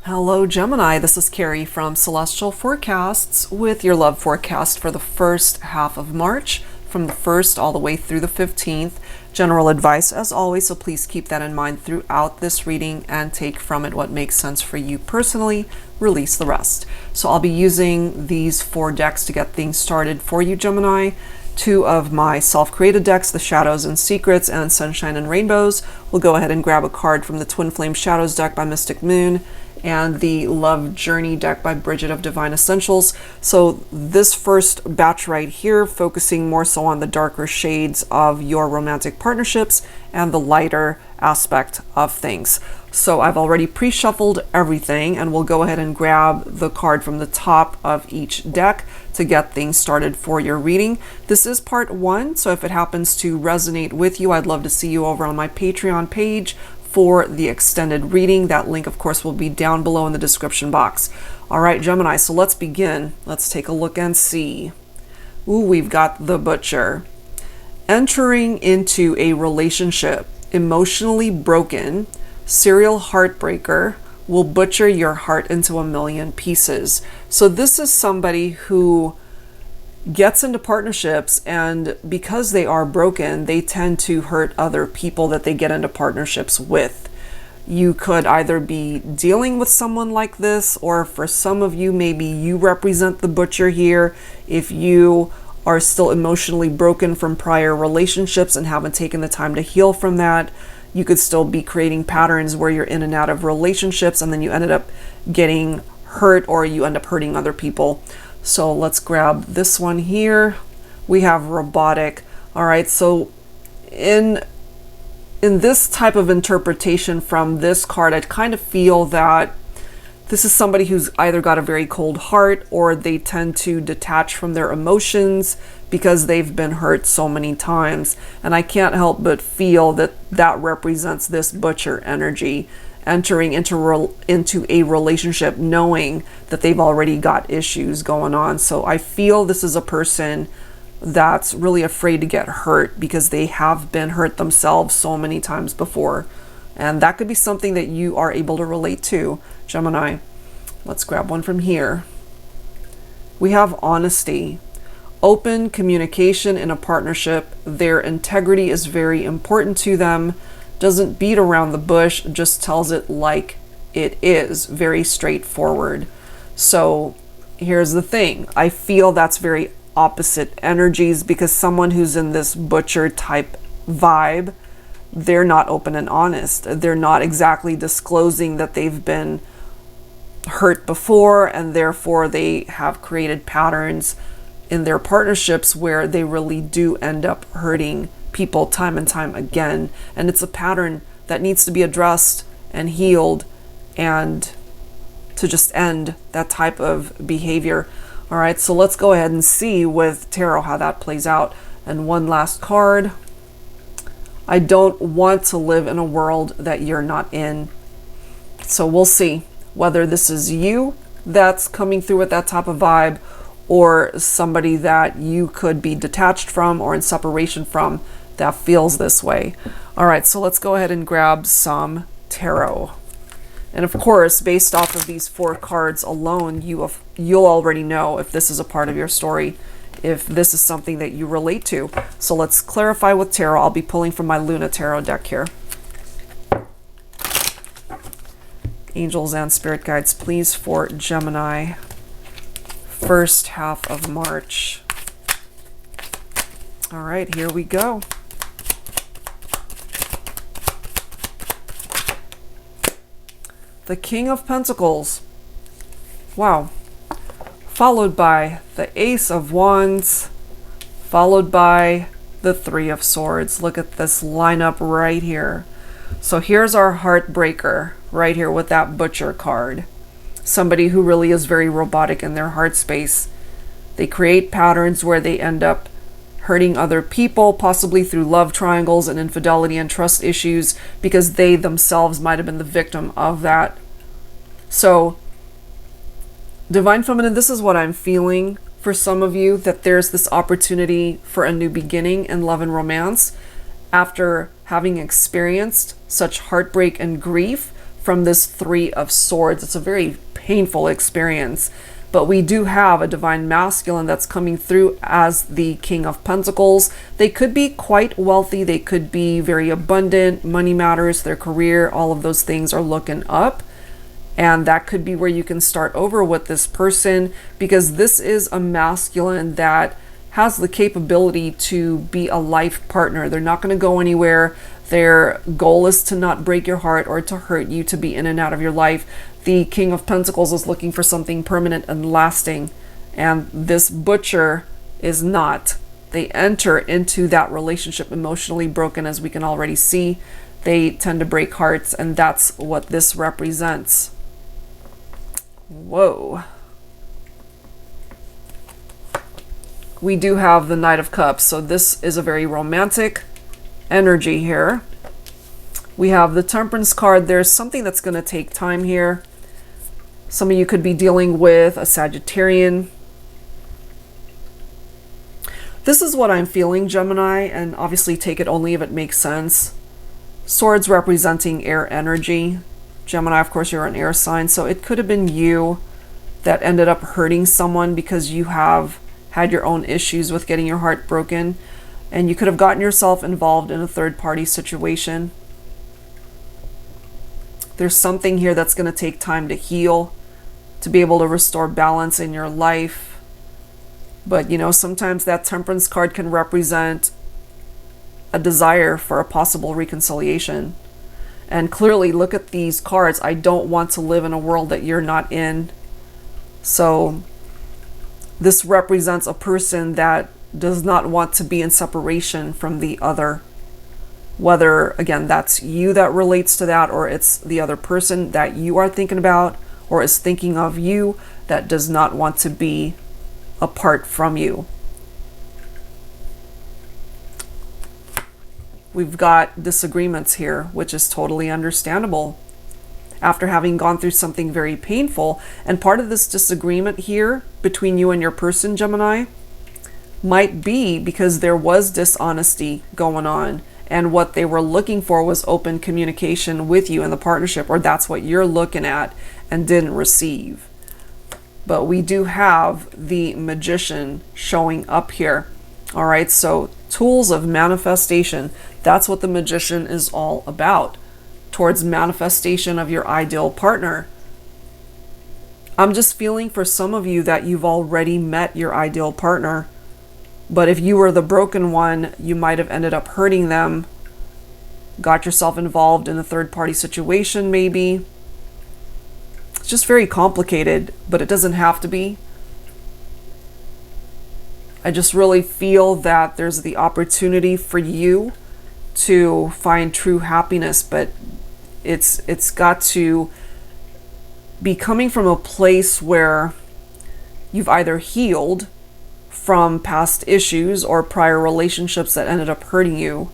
Hello, Gemini. This is Carrie from Celestial Forecasts with your love forecast for the first half of March, from the 1st all the way through the 15th. General advice as always, so please keep that in mind throughout this reading and take from it what makes sense for you personally. Release the rest. So I'll be using these 4 decks to get things started for you, Gemini. 2 of my self-created decks, the Shadows and Secrets and Sunshine and Rainbows. We'll go ahead and grab a card from the Twin Flame Shadows deck by Mystic Moon and the Love Journey deck by Bridget of Divine Essentials. So this first batch right here, focusing more so on the darker shades of your romantic partnerships and the lighter aspect of things. So I've already pre-shuffled everything, and we'll go ahead and grab the card from the top of each deck to get things started for your reading. This is part 1, so if it happens to resonate with you, I'd love to see you over on my Patreon page for the extended reading. That link, of course, will be down below in the description box. All right, Gemini, so let's begin. Let's take a look and see. Ooh, we've got the Butcher. Entering into a relationship, emotionally broken, serial heartbreaker, will butcher your heart into a million pieces. So this is somebody who gets into partnerships, and because they are broken, they tend to hurt other people that they get into partnerships with. You could either be dealing with someone like this, or for some of you, maybe you represent the Butcher here. If you are still emotionally broken from prior relationships and haven't taken the time to heal from that, you could still be creating patterns where you're in and out of relationships and then you ended up getting hurt, or you end up hurting other people. So let's grab this one here. We have robotic. All right, so in this type of interpretation from this card, I kind of feel that this is somebody who's either got a very cold heart, or they tend to detach from their emotions because they've been hurt so many times. And I can't help but feel that that represents this Butcher energy, entering into a relationship knowing that they've already got issues going on. So I feel this is a person that's really afraid to get hurt because they have been hurt themselves so many times before. And that could be something that you are able to relate to, Gemini. Let's grab one from here. We have honesty. Open communication in a partnership. Their integrity is very important to them. Doesn't beat around the bush, just tells it like it is. Very straightforward. So here's the thing. I feel that's very opposite energies, because someone who's in this Butcher type vibe, they're not open and honest. They're not exactly disclosing that they've been hurt before, and therefore they have created patterns in their partnerships where they really do end up hurting people time and time again. And it's a pattern that needs to be addressed and healed, and to just end that type of behavior. All right, so let's go ahead and see with tarot how that plays out. And one last card. I don't want to live in a world that you're not in. So we'll see whether this is you that's coming through with that type of vibe, or somebody that you could be detached from or in separation from that feels this way. All right, so let's go ahead and grab some tarot. And of course, based off of these 4 cards alone, you'll already know if this is a part of your story, if this is something that you relate to. So let's clarify with tarot. I'll be pulling from my Luna Tarot deck here. Angels and spirit guides, please, for Gemini, first half of March. All right, here we go. The King of Pentacles. Wow. Followed by the Ace of Wands, followed by the 3 of Swords. Look at this lineup right here. So here's our heartbreaker right here with that Butcher card. Somebody who really is very robotic in their heart space. They create patterns where they end up hurting other people, possibly through love triangles and infidelity and trust issues, because they themselves might have been the victim of that. So Divine Feminine, this is what I'm feeling for some of you, that there's this opportunity for a new beginning in love and romance after having experienced such heartbreak and grief from this Three of Swords. It's a very painful experience. But we do have a divine masculine that's coming through as the King of Pentacles. They could be quite wealthy. They could be very abundant. Money matters, their career, all of those things are looking up. And that could be where you can start over with this person, because this is a masculine that has the capability to be a life partner. They're not going to go anywhere. Their goal is to not break your heart or to hurt you, to be in and out of your life. The King of Pentacles is looking for something permanent and lasting, and this Butcher is not. They enter into that relationship emotionally broken, as we can already see. They tend to break hearts, and that's what this represents. Whoa. We do have the Knight of Cups, so this is a very romantic energy here. We have the Temperance card. There's something that's going to take time here. Some of you could be dealing with a Sagittarian. This is what I'm feeling, Gemini, and obviously take it only if it makes sense. Swords representing air energy. Gemini, of course, you're an air sign, so it could have been you that ended up hurting someone because you have had your own issues with getting your heart broken, and you could have gotten yourself involved in a third-party situation. There's something here that's going to take time to heal, to be able to restore balance in your life. But, you know, sometimes that Temperance card can represent a desire for a possible reconciliation. And clearly, look at these cards. I don't want to live in a world that you're not in. So this represents a person that does not want to be in separation from the other. Whether, again, that's you that relates to that, or it's the other person that you are thinking about or is thinking of you that does not want to be apart from you. We've got disagreements here, which is totally understandable after having gone through something very painful. And part of this disagreement here between you and your person, Gemini, might be because there was dishonesty going on, and what they were looking for was open communication with you in the partnership, or that's what you're looking at and didn't receive. But we do have the Magician showing up here. All right, so tools of manifestation. That's what the Magician is all about, towards manifestation of your ideal partner. I'm just feeling for some of you that you've already met your ideal partner. But if you were the broken one, you might have ended up hurting them, got yourself involved in a third-party situation maybe. It's just very complicated, but it doesn't have to be. I just really feel that there's the opportunity for you to find true happiness, but it's got to be coming from a place where you've either healed from past issues or prior relationships that ended up hurting you,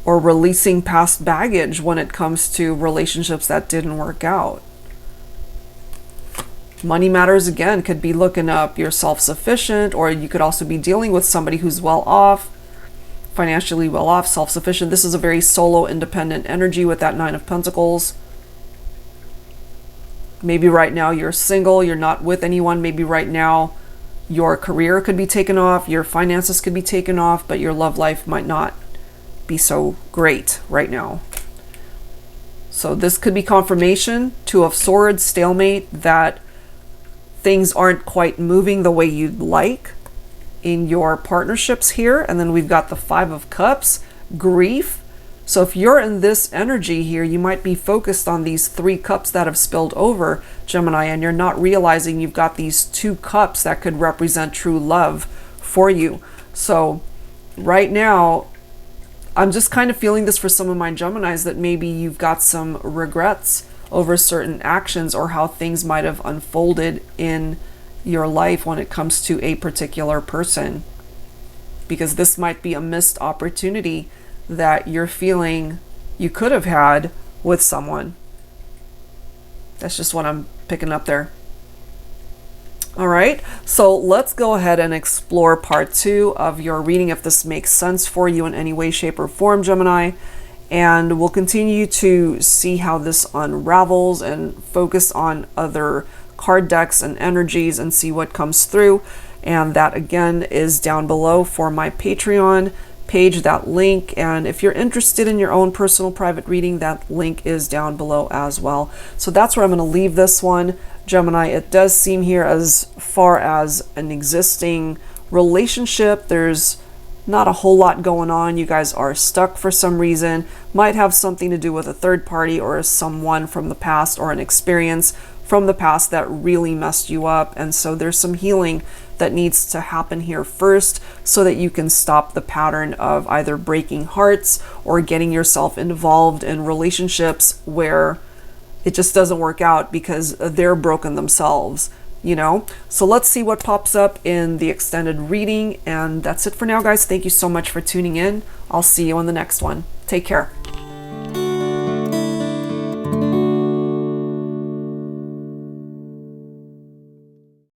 or releasing past baggage when it comes to relationships that didn't work out. Money matters, again, could be looking up you're self-sufficient, or you could also be dealing with somebody who's well off, financially well off, self-sufficient. This is a very solo, independent energy with that Nine of Pentacles. Maybe right now you're single, you're not with anyone. Maybe right now your career could be taken off, your finances could be taken off, but your love life might not be so great right now. So this could be confirmation, Two of Swords, stalemate, that things aren't quite moving the way you'd like in your partnerships here. And then we've got the Five of Cups, grief. So if you're in this energy here, you might be focused on these three cups that have spilled over, Gemini, and you're not realizing you've got these two cups that could represent true love for you. So right now, I'm just kind of feeling this for some of my Geminis, that maybe you've got some regrets over certain actions or how things might have unfolded in your life when it comes to a particular person. Because this might be a missed opportunity that you're feeling you could have had with someone. That's just what I'm picking up there. All right, so let's go ahead and explore part 2 of your reading, if this makes sense for you in any way, shape, or form, Gemini. and we'll continue to see how this unravels and focus on other card decks and energies and see what comes through. And that again is down below for my Patreon page, that link. And if you're interested in your own personal private reading, that link is down below as well. So that's where I'm going to leave this one, Gemini. It does seem here, as far as an existing relationship, there's not a whole lot going on. You guys are stuck for some reason. Might have something to do with a third party or someone from the past, or an experience from the past that really messed you up. And so there's some healing that needs to happen here first, so that you can stop the pattern of either breaking hearts or getting yourself involved in relationships where it just doesn't work out because they're broken themselves, you know? So let's see what pops up in the extended reading. And that's it for now, guys. Thank you so much for tuning in. I'll see you on the next one. Take care.